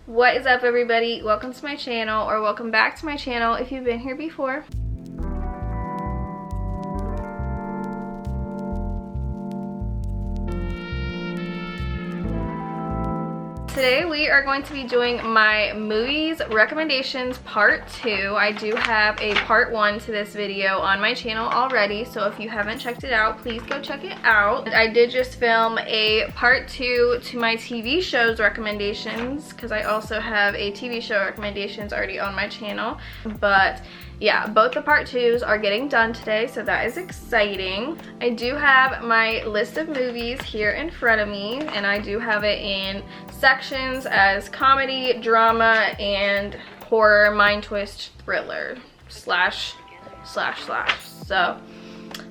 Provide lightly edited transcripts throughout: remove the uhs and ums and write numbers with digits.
What is up, everybody? Welcome to my channel, or welcome back to my channel if you've been here before. Today we are going to be doing my movies recommendations part 2. I do have a part 1 to this video on my channel already, so if you haven't checked it out, please go check it out. I did just film a part 2 to my TV shows recommendations, because I also have a TV show recommendations already on my channel. But yeah, both the part 2s are getting done today, so that is exciting. I do have my list of movies here in front of me, and I do have it in sections as comedy, drama, and horror, mind twist, thriller, slash. So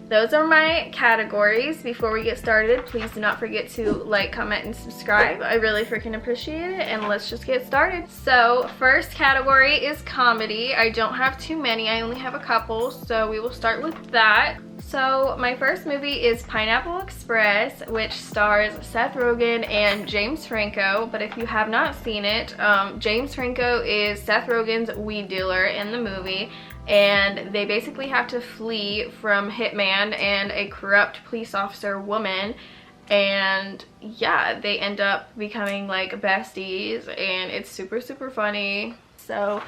those are my categories. Before we get started, please do not forget to like, comment, and subscribe. I really freaking appreciate it, and let's just get started. So first category is comedy. I don't have too many, I only have a couple, so we will start with that. So my first movie is Pineapple Express, which stars Seth Rogen and James Franco. But if you have not seen it, James Franco is Seth Rogen's weed dealer in the movie, and they basically have to flee from hitman and a corrupt police officer woman. And yeah, they end up becoming like besties, and it's super funny. So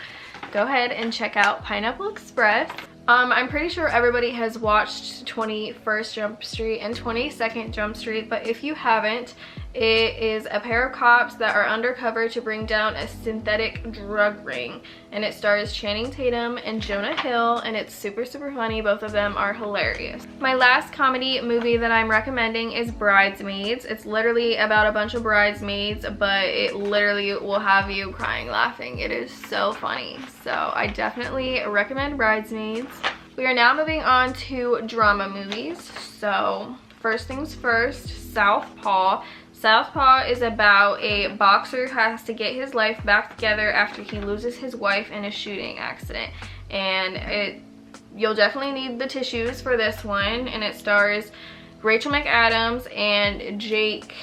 go ahead and check out Pineapple Express. I'm pretty sure everybody has watched 21st Jump Street and 22nd Jump Street, but if you haven't, it is a pair of cops that are undercover to bring down a synthetic drug ring, and it stars Channing Tatum and Jonah Hill, and it's super funny. Both of them are hilarious. My last comedy movie that I'm recommending is Bridesmaids. It's literally about a bunch of bridesmaids, but it literally will have you crying laughing. It is so funny, so I definitely recommend Bridesmaids. We are now moving on to drama movies. So first things first, Southpaw. Southpaw is about a boxer who has to get his life back together after he loses his wife in a shooting accident. And you'll definitely need the tissues for this one. And it stars Rachel McAdams and Jake,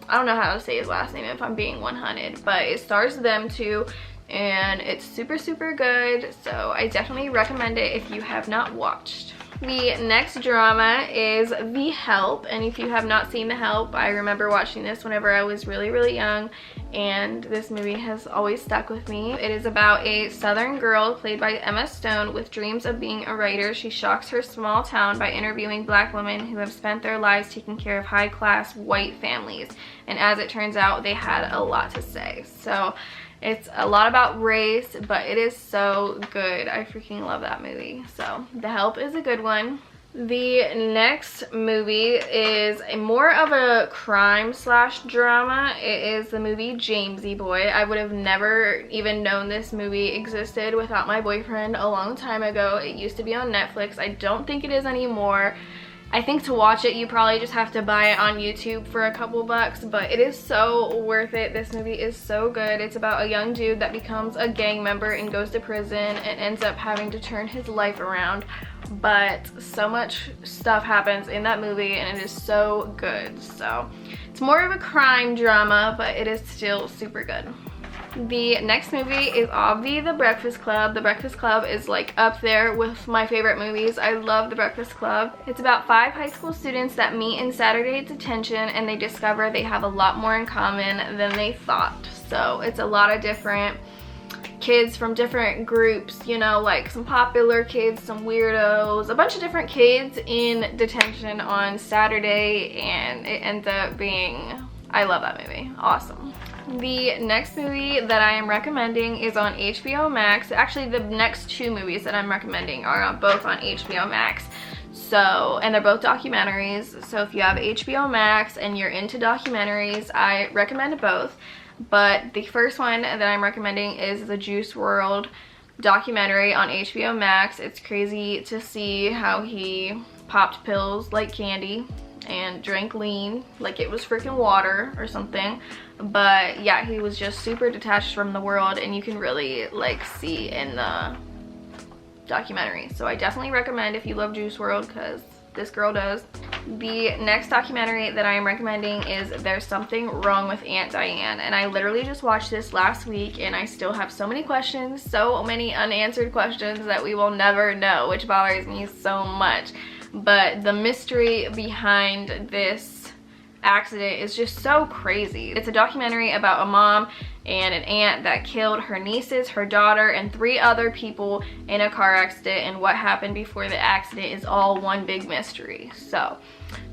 I don't know how to say his last name if I'm being 100, but it stars them two. And it's super good, so I definitely recommend it if you have not watched. The next drama is The Help, and if you have not seen The Help, I remember watching this whenever I was really young, and this movie has always stuck with me. It is about a southern girl played by Emma Stone with dreams of being a writer. She shocks her small town by interviewing black women who have spent their lives taking care of high-class white families, and as it turns out, they had a lot to say. So it's a lot about race, but it is so good. I freaking love that movie. So The Help is a good one. The next movie is more of a crime / drama. It is the movie Jamesy Boy. I would have never even known this movie existed without my boyfriend a long time ago. It used to be on Netflix. I don't think it is anymore. I think to watch it, you probably just have to buy it on YouTube for a couple bucks, but it is so worth it. This movie is so good. It's about a young dude that becomes a gang member and goes to prison and ends up having to turn his life around. But so much stuff happens in that movie, and it is so good. So it's more of a crime drama, but it is still super good. The next movie is obviously The Breakfast Club. The Breakfast Club is like up there with my favorite movies. I love The Breakfast Club. It's about 5 high school students that meet in Saturday detention, and they discover they have a lot more in common than they thought. So it's a lot of different kids from different groups, you know, like some popular kids, some weirdos, a bunch of different kids in detention on Saturday, and it ends up being, I love that movie. Awesome. The next movie that I am recommending is on HBO Max. Actually, the next 2 movies that I'm recommending are both on HBO Max. So, and they're both documentaries. So if you have HBO Max and you're into documentaries, I recommend both. But the first one that I'm recommending is the Juice WRLD documentary on HBO Max. It's crazy to see how he popped pills like candy and drank lean like it was freaking water or something. But yeah, he was just super detached from the world, and you can really like see in the documentary. So I definitely recommend if you love Juice WRLD, because This girl does. The next documentary that I am recommending is There's Something Wrong with Aunt Diane, and I literally just watched this last week and I still have so many questions, so many unanswered questions that we will never know, which bothers me so much. But the mystery behind this accident is just so crazy. It's a documentary about a mom and an aunt that killed her nieces, her daughter, and 3 other people in a car accident, and what happened before the accident is all one big mystery. So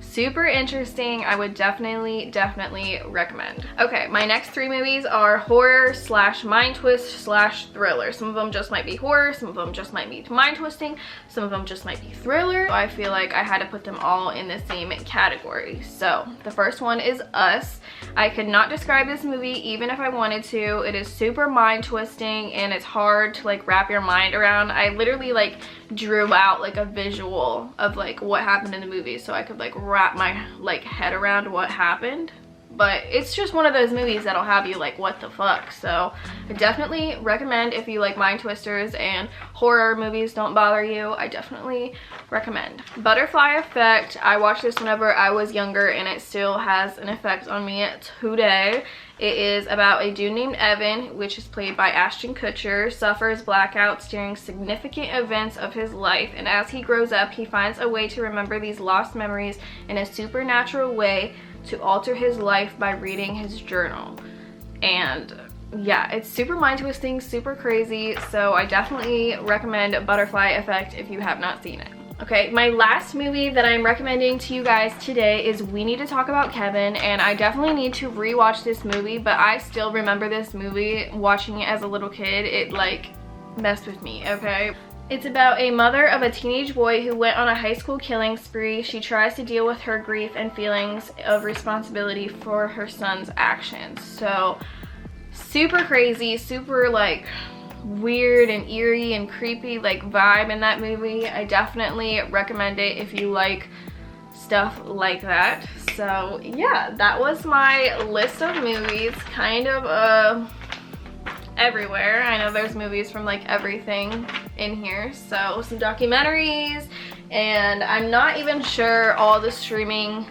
super interesting. I would definitely recommend. Okay, my next 3 movies are horror / mind twist / thriller. Some of them just might be horror, some of them just might be mind twisting, some of them just might be thriller. I feel like I had to put them all in the same category. So the first one is Us. I could not describe this movie even if I wanted to. It is super mind twisting and it's hard to like wrap your mind around. I literally like drew out like a visual of like what happened in the movie so I could like wrap my like head around what happened. But it's just one of those movies that'll have you like, what the fuck? So I definitely recommend if you like mind twisters and horror movies don't bother you. I definitely recommend. Butterfly Effect. I watched this whenever I was younger and it still has an effect on me today. It is about a dude named Evan, which is played by Ashton Kutcher, suffers blackouts during significant events of his life, and as he grows up, he finds a way to remember these lost memories in a supernatural way to alter his life by reading his journal. And yeah, it's super mind twisting, super crazy, so I definitely recommend Butterfly Effect if you have not seen it. Okay, my last movie that I'm recommending to you guys today is We Need to Talk About Kevin, and I definitely need to rewatch this movie, but I still remember this movie watching it as a little kid. It like messed with me, okay? It's about a mother of a teenage boy who went on a high school killing spree. She tries to deal with her grief and feelings of responsibility for her son's actions. So super crazy, super like weird and eerie and creepy like vibe in that movie. I definitely recommend it if you like stuff like that. So yeah, that was my list of movies, kind of everywhere. I know there's movies from like everything in here, so some documentaries, and I'm not even sure all the streaming.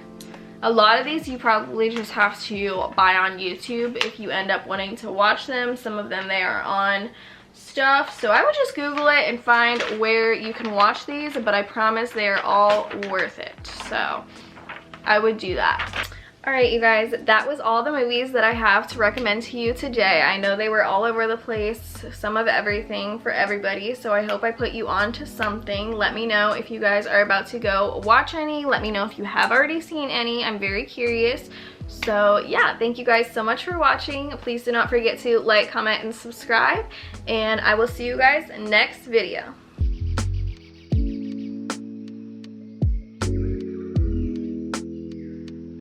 A lot of these you probably just have to buy on YouTube if you end up wanting to watch them. Some of them they are on stuff, so I would just Google it and find where you can watch these, but I promise they are all worth it, so I would do that. Alright you guys, that was all the movies that I have to recommend to you today. I know they were all over the place, some of everything for everybody, so I hope I put you on to something. Let me know if you guys are about to go watch any. Let me know if you have already seen any. I'm very curious. So yeah, thank you guys so much for watching. Please do not forget to like, comment, and subscribe, and I will see you guys next video.